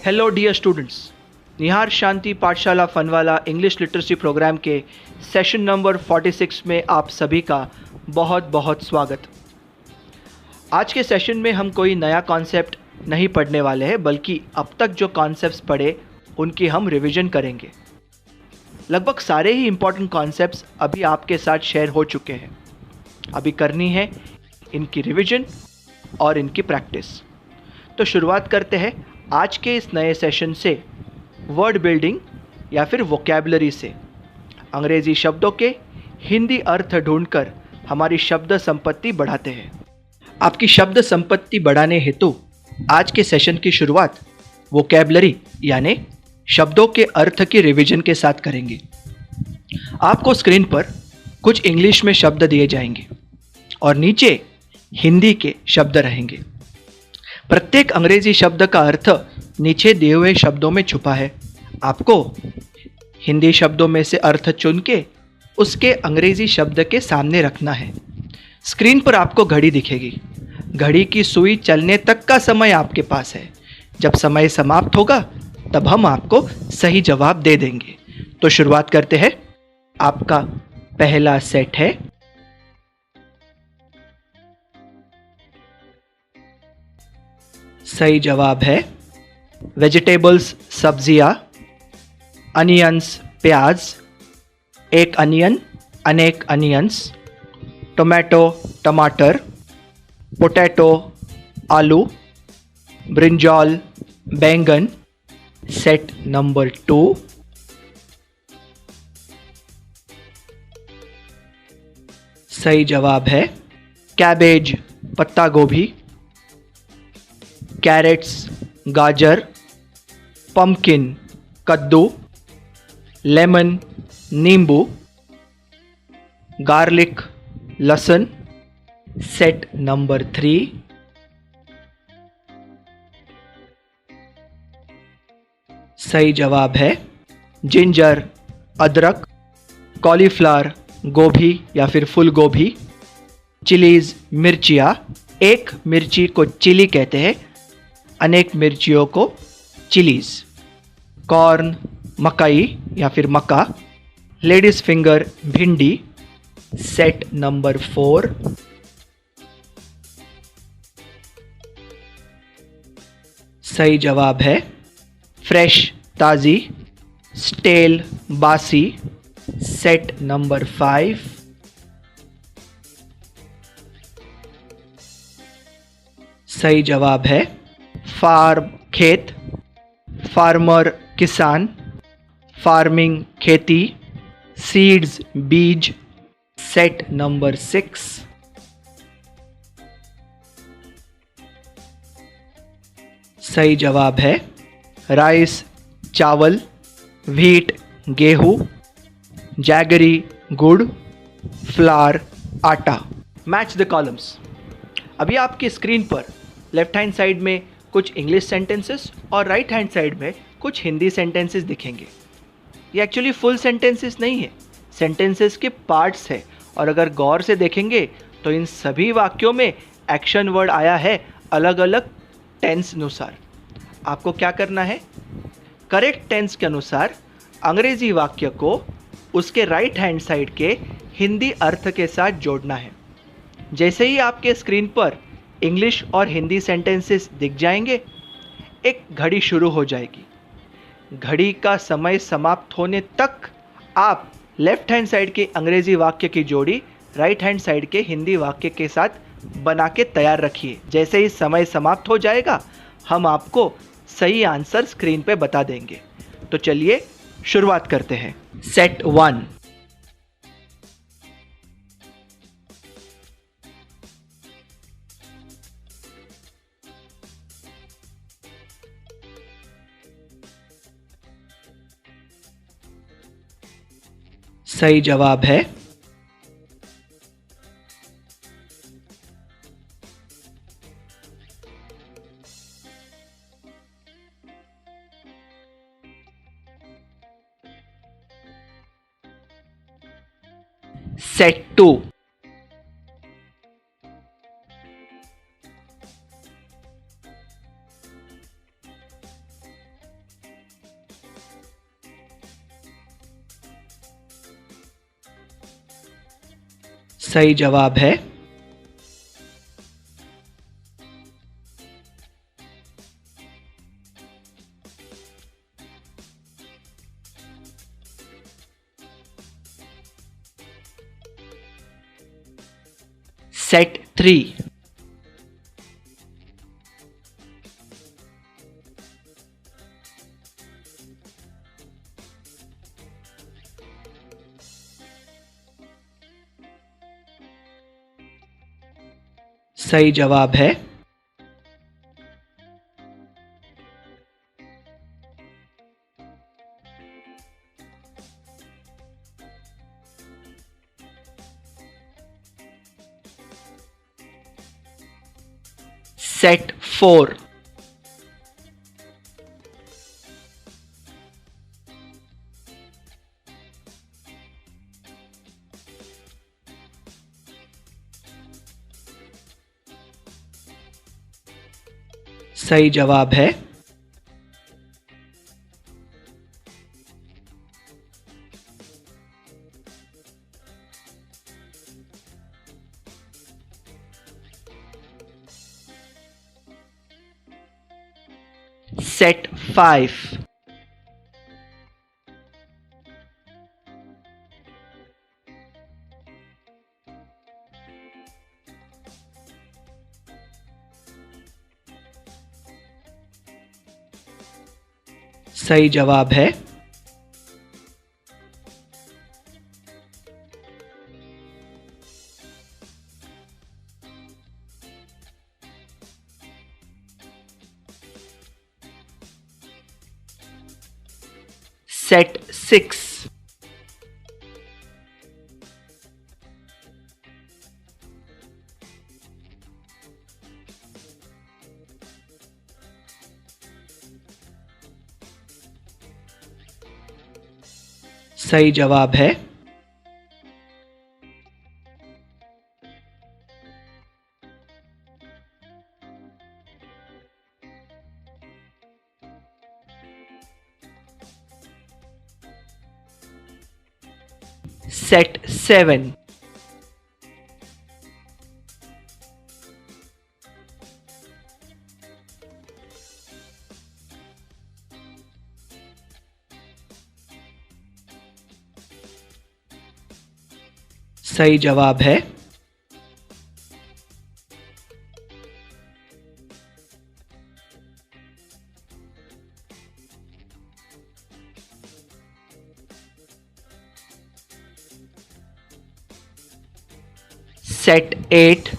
Hello dear students, निहार शांति पाठशाला फनवाला English literacy programme के session number 46 में आप सभी का बहुत बहुत स्वागत। आज के सेशन में हम कोई नया कॉन्सेप्ट नहीं पढ़ने वाले हैं, बल्कि अब तक जो कॉन्सेप्ट्स पढ़े उनकी हम रिवीजन करेंगे। लगभग सारे ही इम्पॉर्टेंट कॉन्सेप्ट्स अभी आपके साथ शेयर हो चुके हैं। अभी करनी है इनकी रिवीजन और इनकी प्रैक्टिस। तो शुरुआत करते हैं आज के इस नए सेशन से वर्ड बिल्डिंग या फिर वोकैबुलरी से। अंग्रेज़ी शब्दों के हिंदी अर्थ ढूंढकर हमारी शब्द संपत्ति बढ़ाते हैं। आपकी शब्द संपत्ति बढ़ाने हेतु आज के सेशन की शुरुआत वोकैबुलरी यानी शब्दों के अर्थ की रिवीजन के साथ करेंगे। आपको स्क्रीन पर कुछ इंग्लिश में शब्द दिए जाएंगे और नीचे हिंदी के शब्द रहेंगे। प्रत्येक अंग्रेजी शब्द का अर्थ नीचे दिए हुए शब्दों में छुपा है। आपको हिंदी शब्दों में से अर्थ चुन के उसके अंग्रेजी शब्द के सामने रखना है। स्क्रीन पर आपको घड़ी दिखेगी। घड़ी की सुई चलने तक का समय आपके पास है। जब समय समाप्त होगा तब हम आपको सही जवाब दे देंगे। तो शुरुआत करते हैं। आपका पहला सेट है सही जवाब है वेजिटेबल्स सब्जियां, अनियंस प्याज, एक अनियन अनेक अनियंस, टोमेटो टमाटर, पोटैटो आलू, ब्रिंजॉल बैंगन। सेट नंबर 2 सही जवाब है कैबेज पत्ता गोभी, कैरेट्स गाजर, पम्पकिन कद्दू, लेमन नींबू, गार्लिक लहसुन। सेट नंबर 3 सही जवाब है जिंजर अदरक, कॉलीफ्लावर गोभी या फिर फूल गोभी, चिलीज मिर्चियाँ। एक मिर्ची को चिली कहते हैं, अनेक मिर्चियों को चिलीज। कॉर्न मकई या फिर मक्का, लेडीज फिंगर भिंडी। सेट नंबर 4 सही जवाब है फ्रेश ताज़ी, स्टेल बासी। सेट नंबर 5 सही जवाब है फार्म खेत, फार्मर किसान, फार्मिंग खेती, सीड्स बीज। सेट नंबर 6 सही जवाब है राइस चावल, व्हीट गेहूं, जैगरी गुड़, फ्लावर आटा। Match the columns. अभी आपकी स्क्रीन पर लेफ्ट हैंड साइड में कुछ इंग्लिश सेंटेंसेस और राइट हैंड साइड में कुछ हिंदी सेंटेंसेस दिखेंगे। ये एक्चुअली फुल सेंटेंसेस नहीं है, सेंटेंसेस के पार्ट्स है। और अगर गौर से देखेंगे तो इन सभी वाक्यों में एक्शन वर्ड आया है अलग अलग टेंस अनुसार। आपको क्या करना है, करेक्ट टेंस के अनुसार अंग्रेजी वाक्य को उसके राइट हैंड साइड के हिंदी अर्थ के साथ जोड़ना है। जैसे ही आपके स्क्रीन पर इंग्लिश और हिंदी सेंटेंसेस दिख जाएंगे, एक घड़ी शुरू हो जाएगी। घड़ी का समय समाप्त होने तक आप लेफ्ट हैंड साइड के अंग्रेजी वाक्य की जोड़ी राइट हैंड साइड के हिंदी वाक्य के साथ बना के तैयार रखिए। जैसे ही समय समाप्त हो जाएगा हम आपको सही आंसर स्क्रीन पे बता देंगे। तो चलिए शुरुआत करते हैं। सेट 1 सही जवाब है सेट 2 सही जवाब है सेट 3। सही जवाब है सेट 4। सही जवाब है सेट 5। सही जवाब है सेट 6। सही जवाब है सेट 7। सही जवाब है सेट 8।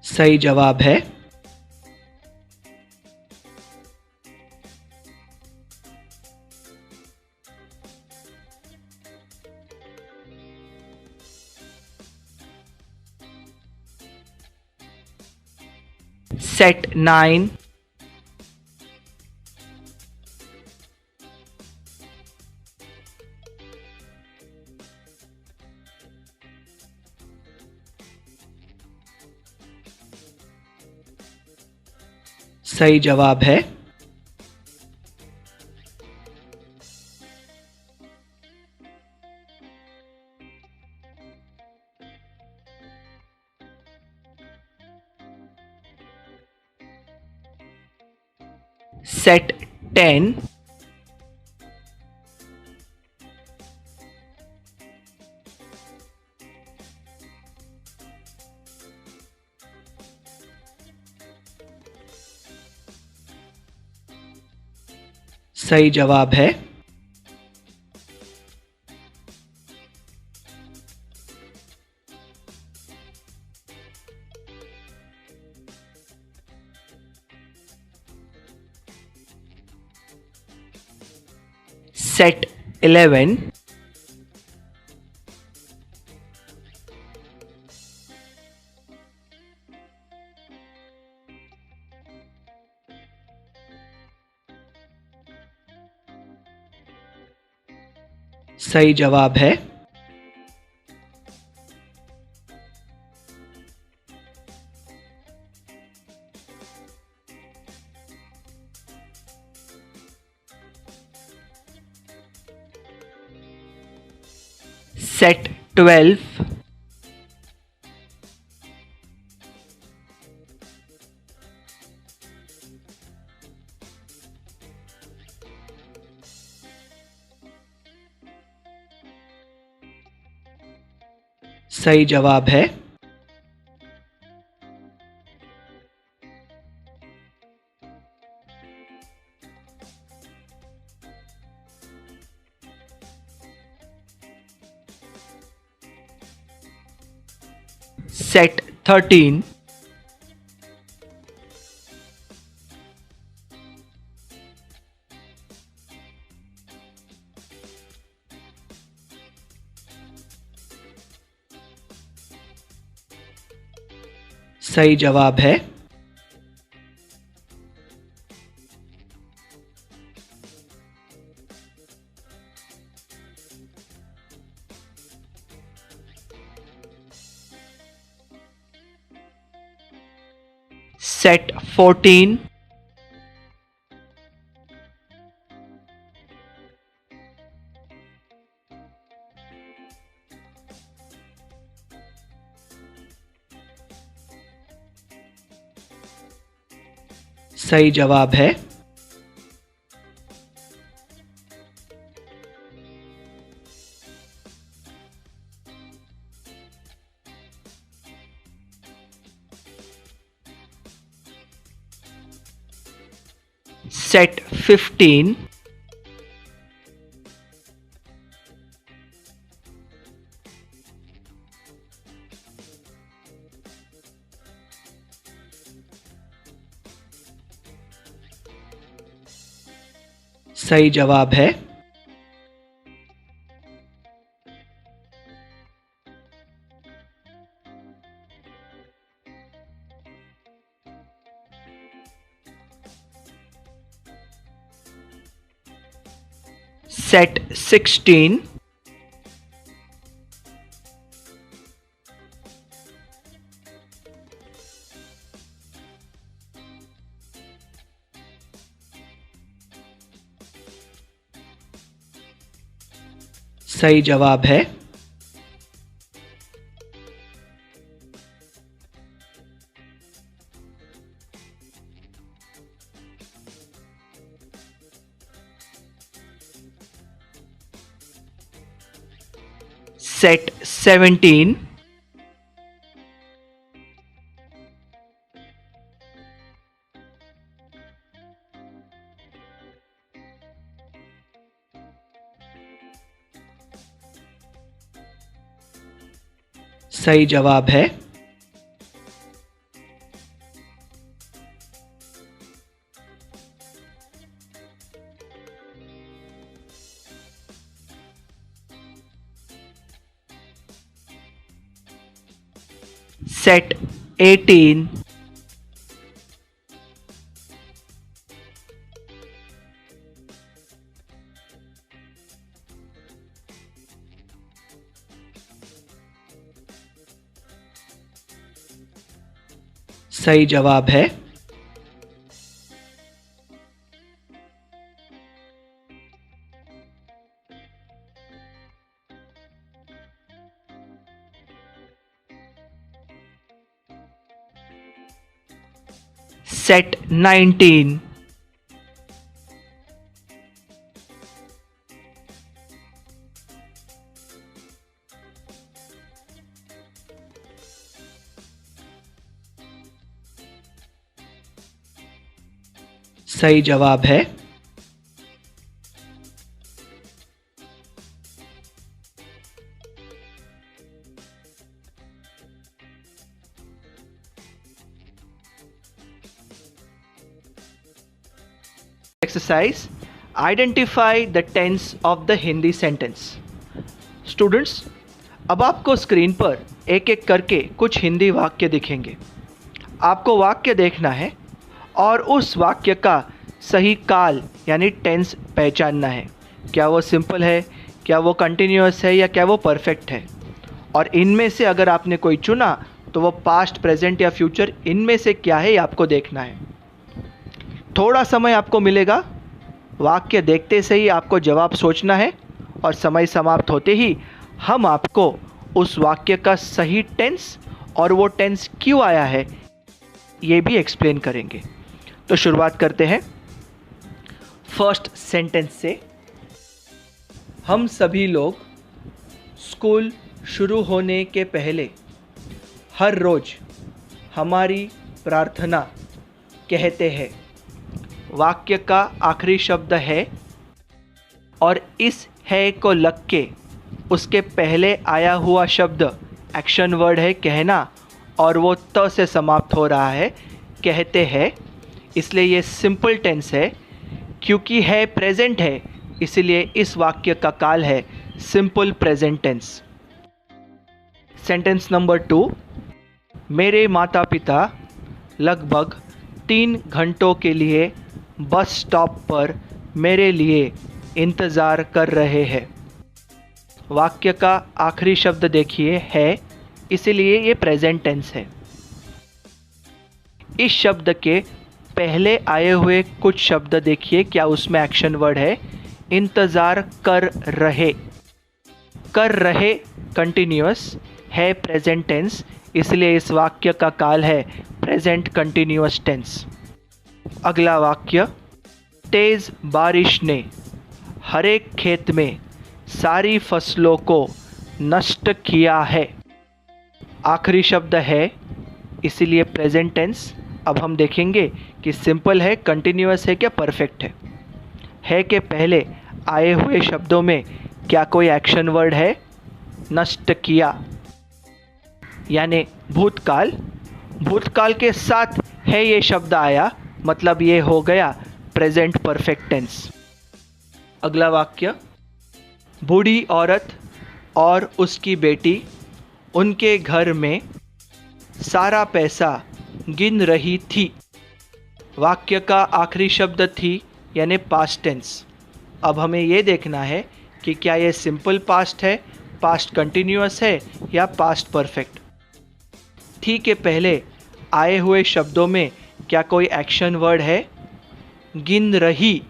सही जवाब है सेट 9। सही जवाब है सेट 10। सही जवाब है सेट 11। सही जवाब है सेट 12, सही जवाब है सेट 13, सही जवाब है सेट 14, सही जवाब है सेट 15, सही जवाब है सेट 16, सही जवाब है सेट 17, सही जवाब है सेट 18, सही जवाब है सेट 19, सही जवाब है exercise identify the tense of the Hindi sentence. Students, अब आपको स्क्रीन पर एक एक करके कुछ हिंदी वाक्य दिखेंगे। आपको वाक्य देखना है और उस वाक्य का सही काल यानी टेंस पहचानना है। क्या वो सिंपल है, क्या वो कंटिन्यूअस है, या क्या वो परफेक्ट है। और इनमें से अगर आपने कोई चुना तो वो पास्ट, प्रेजेंट या फ्यूचर इनमें से क्या है ये आपको देखना है। थोड़ा समय आपको मिलेगा। वाक्य देखते से ही आपको जवाब सोचना है और समय समाप्त होते ही हम आपको उस वाक्य का सही टेंस और वो टेंस क्यों आया है ये भी एक्सप्लेन करेंगे। तो शुरुआत करते हैं फर्स्ट सेंटेंस से। हम सभी लोग स्कूल शुरू होने के पहले हर रोज़ हमारी प्रार्थना कहते हैं। वाक्य का आखिरी शब्द है और इस है को लग के उसके पहले आया हुआ शब्द एक्शन वर्ड है कहना और वो त से समाप्त हो रहा है कहते हैं, इसलिए ये सिंपल टेंस है। क्योंकि है प्रेजेंट है इसलिए इस वाक्य का काल है simple present tense. Sentence number 2। मेरे माता पिता लगभग 3 घंटों के लिए बस स्टॉप पर मेरे लिए इंतज़ार कर रहे हैं। वाक्य का आखिरी शब्द देखिए है, इसलिए ये प्रेजेंट टेंस है। इस शब्द के पहले आए हुए कुछ शब्द देखिए, क्या उसमें एक्शन वर्ड है। इंतज़ार कर रहे, कर रहे कंटिन्यूअस है प्रेजेंट टेंस, इसलिए इस वाक्य का काल है प्रेजेंट कंटिन्यूअस टेंस। अगला वाक्य, तेज़ बारिश ने हर एक खेत में सारी फसलों को नष्ट किया है। आखिरी शब्द है इसीलिए प्रेजेंट टेंस। अब हम देखेंगे कि सिंपल है, कंटिन्यूअस है, क्या परफेक्ट है के पहले आए हुए शब्दों में क्या कोई एक्शन वर्ड है। नष्ट किया यानी भूतकाल, भूतकाल के साथ है ये शब्द आया, मतलब ये हो गया प्रेजेंट परफेक्ट टेंस। अगला वाक्य, बूढ़ी औरत और उसकी बेटी उनके घर में सारा पैसा गिन रही थी। वाक्य का आखिरी शब्द थी यानी पास्ट टेंस। अब हमें ये देखना है कि क्या ये सिंपल पास्ट है, पास्ट कंटिन्यूअस है या पास्ट परफेक्ट। थी के पहले आए हुए शब्दों में क्या कोई एक्शन वर्ड है। गिन रही,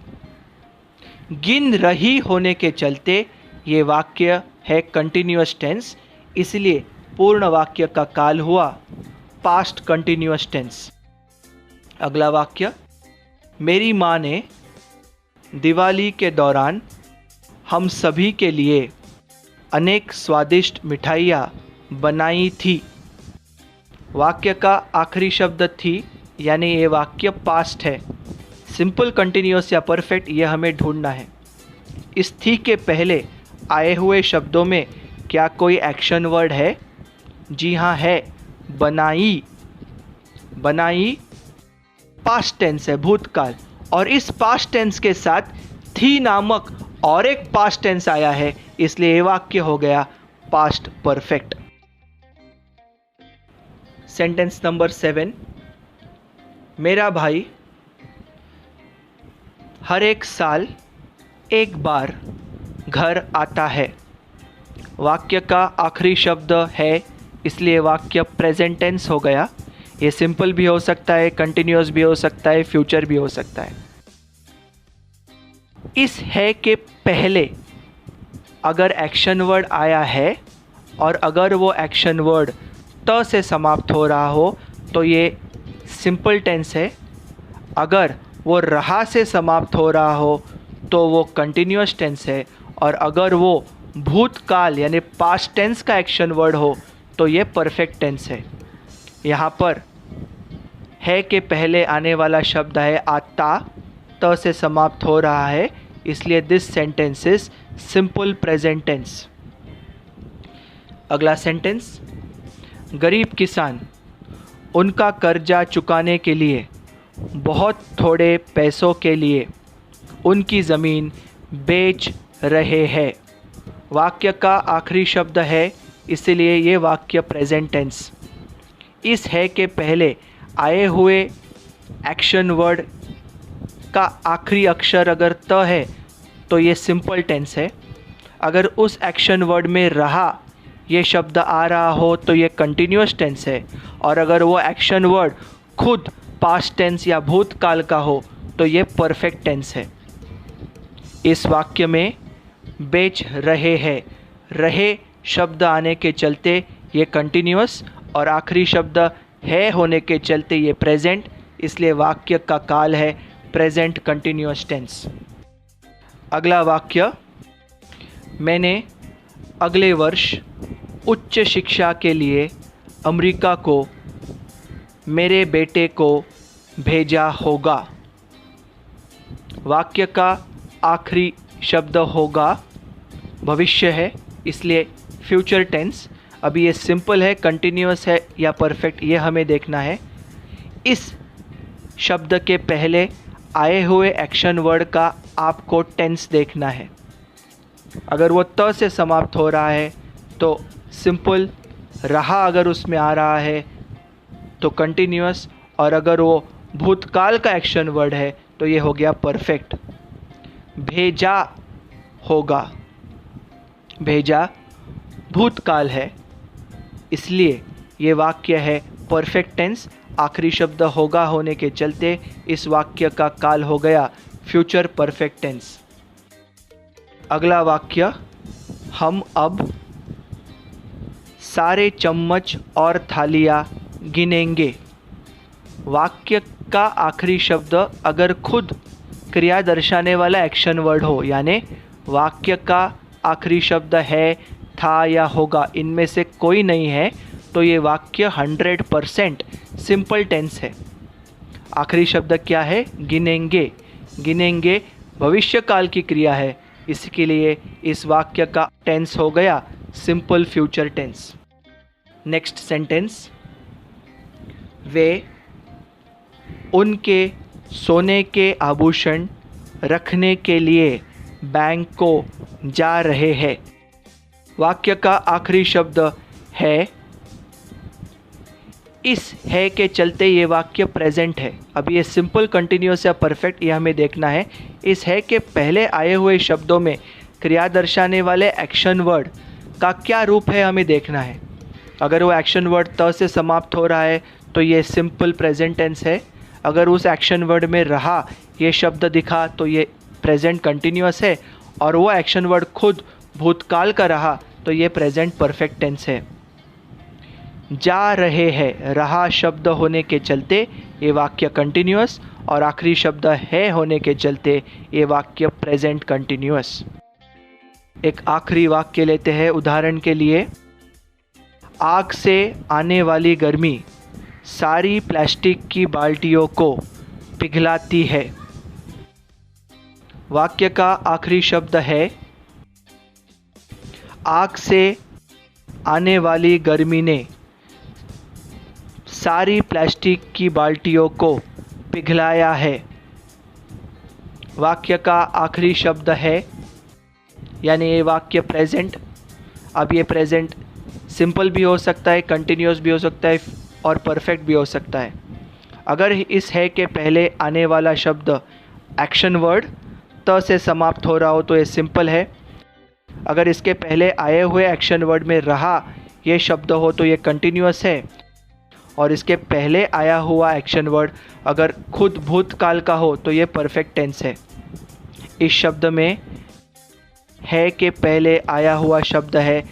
गिन रही होने के चलते ये वाक्य है कंटिन्यूअस टेंस, इसलिए पूर्ण वाक्य का काल हुआ पास्ट कंटिन्यूअस टेंस। अगला वाक्य, मेरी माँ ने दिवाली के दौरान हम सभी के लिए अनेक स्वादिष्ट मिठाइयाँ बनाई थी। वाक्य का आखिरी शब्द थी यानी ये वाक्य पास्ट है। सिंपल कंटिन्यूअस या परफेक्ट ये हमें ढूंढना है। इस थी के पहले आए हुए शब्दों में क्या कोई एक्शन वर्ड है। जी हाँ है, बनाई। बनाई पास्ट टेंस है, भूतकाल, और इस पास्ट टेंस के साथ थी नामक और एक पास्ट टेंस आया है, इसलिए ये वाक्य हो गया पास्ट परफेक्ट। Sentence number 7। मेरा भाई हर एक साल एक बार घर आता है। वाक्य का आखिरी शब्द है, इसलिए वाक्य प्रेजेंट टेंस हो गया। ये सिंपल भी हो सकता है, कंटिन्यूअस भी हो सकता है, फ्यूचर भी हो सकता है। इस है के पहले अगर एक्शन वर्ड आया है और अगर वो एक्शन वर्ड त से समाप्त हो रहा हो तो ये सिंपल टेंस है। अगर वो रहा से समाप्त हो रहा हो तो वो कंटिन्यूअस टेंस है, और अगर वो भूतकाल यानी पास्ट टेंस का एक्शन वर्ड हो तो ये परफेक्ट टेंस है। यहाँ पर है के पहले आने वाला शब्द है आता, त से समाप्त हो रहा है, इसलिए this sentence is simple present tense. अगला सेंटेंस, गरीब किसान उनका कर्जा चुकाने के लिए बहुत थोड़े पैसों के लिए उनकी ज़मीन बेच रहे हैं। वाक्य का आखिरी शब्द है, इसलिए ये वाक्य प्रेजेंट टेंस। इस है के पहले आए हुए एक्शन वर्ड का आखिरी अक्षर अगर त है तो ये सिंपल टेंस है। अगर उस एक्शन वर्ड में रहा ये शब्द आ रहा हो तो ये कंटिन्यूअस टेंस है, और अगर वो एक्शन वर्ड खुद पास्ट टेंस या भूतकाल का हो तो ये परफेक्ट टेंस है। इस वाक्य में बेच रहे हैं, रहे शब्द आने के चलते ये कंटिन्यूअस और आखिरी शब्द है होने के चलते ये प्रेजेंट, इसलिए वाक्य का काल है प्रेजेंट कंटिन्यूअस टेंस। अगला वाक्य, मैंने अगले वर्ष उच्च शिक्षा के लिए अमेरिका को मेरे बेटे को भेजा होगा। वाक्य का आखिरी शब्द होगा भविष्य है, इसलिए फ्यूचर टेंस। अभी ये सिंपल है, कंटिन्यूअस है या परफेक्ट, ये हमें देखना है। इस शब्द के पहले आए हुए एक्शन वर्ड का आपको टेंस देखना है। अगर वो त से समाप्त हो रहा है तो सिंपल, रहा अगर उसमें आ रहा है तो कंटिन्यूअस, और अगर वो भूतकाल का एक्शन वर्ड है तो ये हो गया परफेक्ट। भेजा होगा, भेजा भूतकाल है, इसलिए ये वाक्य है परफेक्ट टेंस। आखिरी शब्द होगा होने के चलते इस वाक्य का काल हो गया फ्यूचर परफेक्ट टेंस। अगला वाक्य, हम अब सारे चम्मच और थालियाँ गिनेंगे। वाक्य का आखिरी शब्द अगर खुद क्रिया दर्शाने वाला एक्शन वर्ड हो, यानी वाक्य का आखिरी शब्द है, था या होगा, इनमें से कोई नहीं है, तो ये वाक्य 100% सिंपल टेंस है। आखिरी शब्द क्या है? गिनेंगे। गिनेंगे भविष्य काल की क्रिया है, इसके लिए इस वाक्य का टेंस हो गया simple future tense. Next sentence, वे उनके सोने के आभूषण रखने के लिए बैंक को जा रहे हैं। वाक्य का आखिरी शब्द है, इस है के चलते ये वाक्य प्रेजेंट है। अब ये सिंपल, कंटिन्यूअस या परफेक्ट, ये हमें देखना है। इस है के पहले आए हुए शब्दों में क्रिया दर्शाने वाले एक्शन वर्ड का क्या रूप है हमें देखना है। अगर वो एक्शन वर्ड त से समाप्त हो रहा है तो ये सिंपल प्रेजेंट टेंस है। अगर उस एक्शन वर्ड में रहा ये शब्द दिखा तो ये प्रेजेंट कंटिन्यूअस है, और वो एक्शन वर्ड खुद भूतकाल का रहा तो ये प्रेजेंट परफेक्ट टेंस है। जा रहे हैं, रहा शब्द होने के चलते ये वाक्य कंटिन्यूअस, और आखिरी शब्द है होने के चलते ये वाक्य प्रेजेंट कंटिन्यूअस। एक आखिरी वाक्य लेते हैं उदाहरण के लिए, आग से आने वाली गर्मी सारी प्लास्टिक की बाल्टियों को पिघलाती है। वाक्य का आखिरी शब्द है, आग से आने वाली गर्मी ने सारी प्लास्टिक की बाल्टियों को पिघलाया है। वाक्य का आखिरी शब्द है, यानी ये वाक्य प्रेजेंट। अब ये प्रेजेंट सिंपल भी हो सकता है, कंटिन्यूअस भी हो सकता है, और परफेक्ट भी हो सकता है। अगर इस है के पहले आने वाला शब्द एक्शन वर्ड त से समाप्त हो रहा हो तो ये सिंपल है। अगर इसके पहले आए हुए एक्शन वर्ड में रहा ये शब्द हो तो ये कंटिन्यूअस है, और इसके पहले आया हुआ एक्शन वर्ड अगर खुद भूतकाल का हो तो ये परफेक्ट टेंस है। इस शब्द में है के पहले आया हुआ शब्द है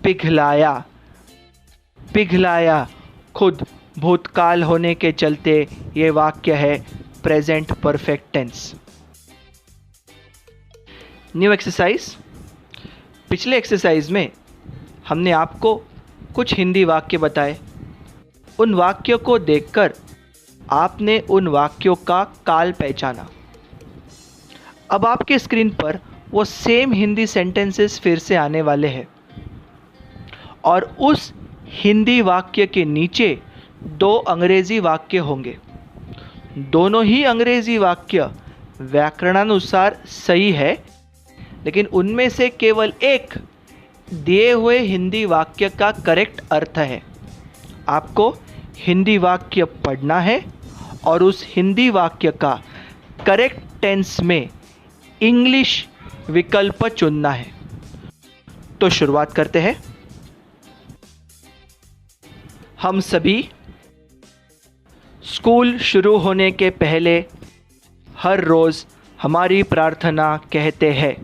पिघलाया। पिघलाया खुद भूतकाल होने के चलते ये वाक्य है present perfect tense. New exercise. पिछले एक्सरसाइज में हमने आपको कुछ हिंदी वाक्य बताए। उन वाक्यों को देखकर आपने उन वाक्यों का काल पहचाना। अब आपके स्क्रीन पर वो सेम हिंदी सेंटेंसेस फिर से आने वाले हैं, और उस हिंदी वाक्य के नीचे 2 अंग्रेजी वाक्य होंगे। दोनों ही अंग्रेजी वाक्य व्याकरणानुसार सही है, लेकिन उनमें से केवल एक दिए हुए हिंदी वाक्य का करेक्ट अर्थ है। आपको हिंदी वाक्य पढ़ना है और उस हिंदी वाक्य का करेक्ट टेंस में इंग्लिश विकल्प चुनना है। तो शुरुआत करते हैं। हम सभी स्कूल शुरू होने के पहले हर रोज़ हमारी प्रार्थना कहते हैं।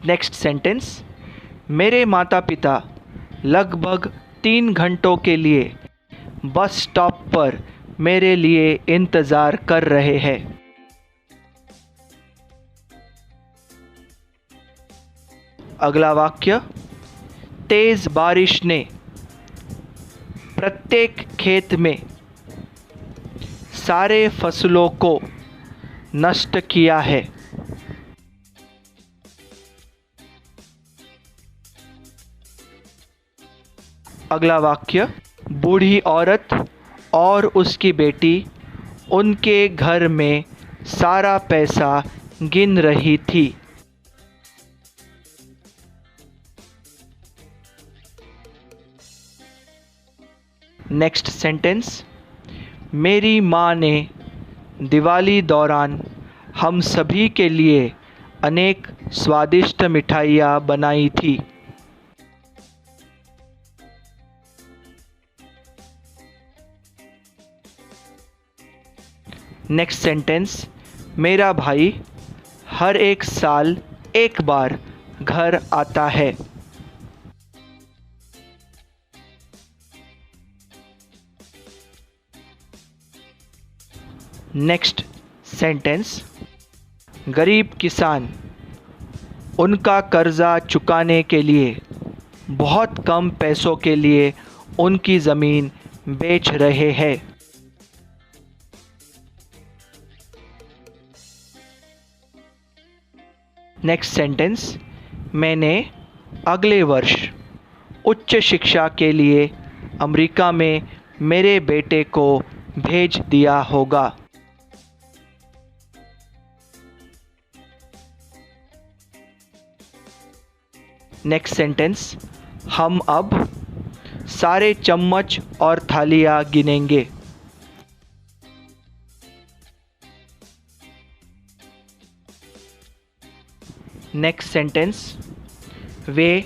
नेक्स्ट सेंटेंस, मेरे माता पिता लगभग 3 घंटों के लिए बस स्टॉप पर मेरे लिए इंतज़ार कर रहे हैं। अगला वाक्य, तेज़ बारिश ने प्रत्येक खेत में सारे फसलों को नष्ट किया है। अगला वाक्य, बूढ़ी औरत और उसकी बेटी उनके घर में सारा पैसा गिन रही थी। नेक्स्ट सेंटेंस, मेरी माँ ने दिवाली दौरान हम सभी के लिए अनेक स्वादिष्ट मिठाइयाँ बनाई थी। नेक्स्ट सेंटेंस, मेरा भाई हर एक साल एक बार घर आता है। नेक्स्ट सेंटेंस, गरीब किसान उनका कर्जा चुकाने के लिए बहुत कम पैसों के लिए उनकी ज़मीन बेच रहे हैं। नेक्स्ट सेंटेंस, मैंने अगले वर्ष उच्च शिक्षा के लिए अमेरिका में मेरे बेटे को भेज दिया होगा। नेक्स्ट सेंटेंस, हम अब सारे चम्मच और थालियाँ गिनेंगे। नेक्स्ट सेंटेंस, वे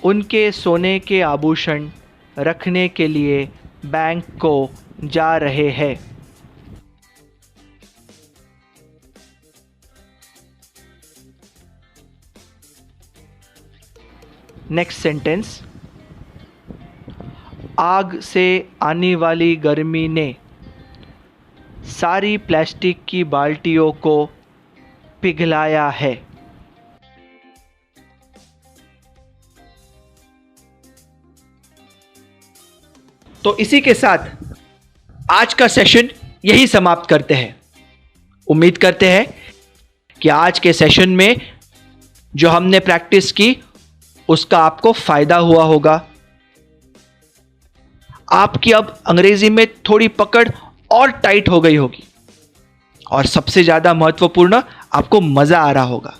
उनके सोने के आभूषण रखने के लिए बैंक को जा रहे हैं। नेक्स्ट सेंटेंस, आग से आने वाली गर्मी ने सारी प्लास्टिक की बाल्टियों को पिघलाया है। तो इसी के साथ आज का सेशन यही समाप्त करते हैं। उम्मीद करते हैं कि आज के सेशन में जो हमने प्रैक्टिस की उसका आपको फायदा हुआ होगा। आपकी अब अंग्रेजी में थोड़ी पकड़ और टाइट हो गई होगी और सबसे ज्यादा महत्वपूर्ण, आपको मजा आ रहा होगा।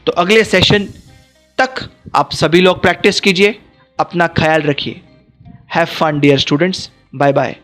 तो अगले सेशन तक आप सभी लोग प्रैक्टिस कीजिए, अपना ख्याल रखिए। Have fun dear students, bye bye.